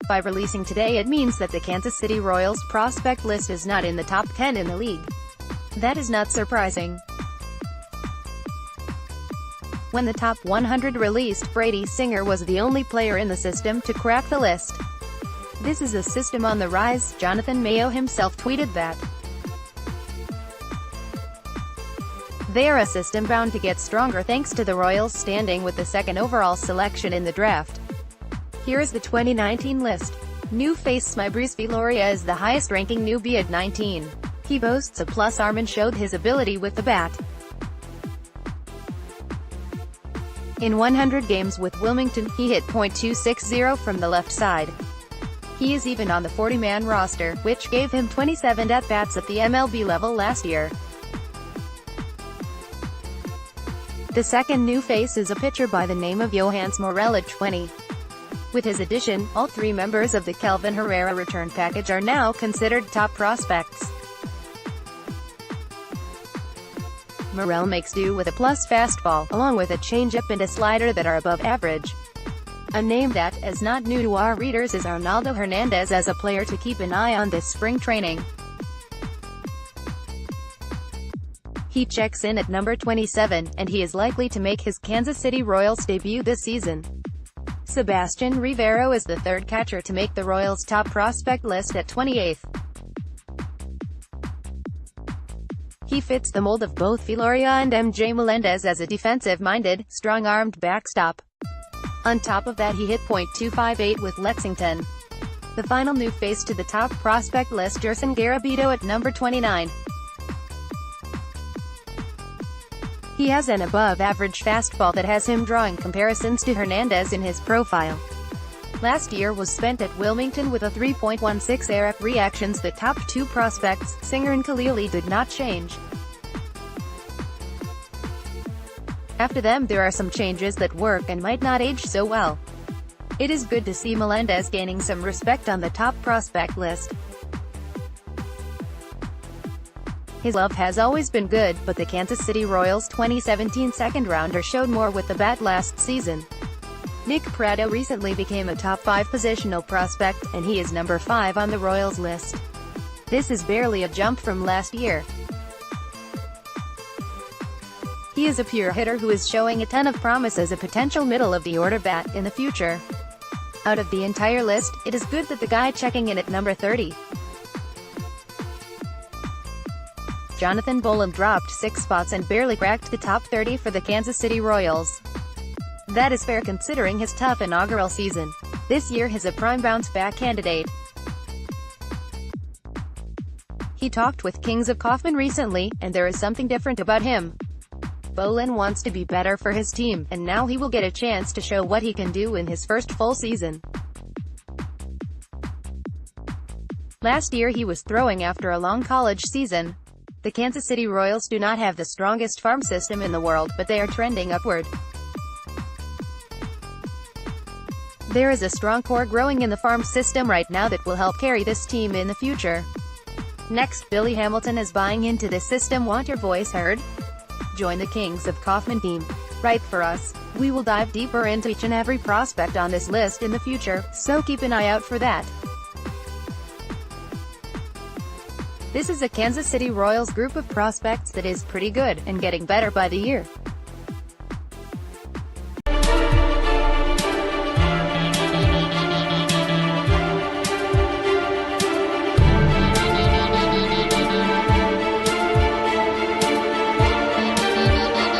By releasing today, it means that the Kansas City Royals prospect list is not in the top 10 in the league. That is not surprising. When the top 100 released, Brady Singer was the only player in the system to crack the list. "This is a system on the rise," Jonathan Mayo himself tweeted that. "They are a system bound to get stronger thanks to the Royals standing with the second overall selection in the draft." Here is the 2019 list. New FacesMeibrys Viloria is the highest-ranking newbie at 19. He boasts a plus arm and showed his ability with the bat. In 100 games with Wilmington, he hit .260 from the left side. He is even on the 40-man roster, which gave him 27 at-bats at the MLB level last year. The second new face is a pitcher by the name of Yohannes Morel at 20. With his addition, all three members of the Kelvin Herrera return package are now considered top prospects. Morel makes do with a plus fastball, along with a changeup and a slider that are above average. A name that, is not new to our readers, is Arnaldo Hernandez as a player to keep an eye on this spring training. He checks in at number 27, and he is likely to make his Kansas City Royals debut this season. Sebastian Rivero is the third catcher to make the Royals' top prospect list at 28th. He fits the mold of both Viloria and MJ Melendez as a defensive-minded, strong-armed backstop. On top of that, he hit .258 with Lexington. The final new face to the top prospect list, Jerson Garabito at number 29. He has an above-average fastball that has him drawing comparisons to Hernandez in his profile. Last year was spent at Wilmington with a 3.16 ERA. Reactions: the top two prospects, Singer and Khalili, did not change. After them, there are some changes that work and might not age so well. It is good to see Melendez gaining some respect on the top prospect list. His glove has always been good, but the Kansas City Royals' 2017 second-rounder showed more with the bat last season. Nick Pratto recently became a top 5 positional prospect, and he is number 5 on the Royals list. This is barely a jump from last year. He is a pure hitter who is showing a ton of promise as a potential middle-of-the-order bat in the future. Out of the entire list, it is good that the guy checking in at number 30. Jonathan Boland dropped 6 spots and barely cracked the top 30 for the Kansas City Royals. That is fair considering his tough inaugural season. This year he's a prime bounce-back candidate. He talked with Kings of Kaufman recently, and there is something different about him. Boland wants to be better for his team, and now he will get a chance to show what he can do in his first full season. Last year he was throwing after a long college season. The Kansas City Royals do not have the strongest farm system in the world, but they are trending upward. There is a strong core growing in the farm system right now that will help carry this team in the future. Next, Billy Hamilton is buying into this system. Want your voice heard? Join the Kings of Kaufman team. Write for us. We will dive deeper into each and every prospect on this list in the future, so keep an eye out for that. This is a Kansas City Royals group of prospects that is pretty good, and getting better by the year.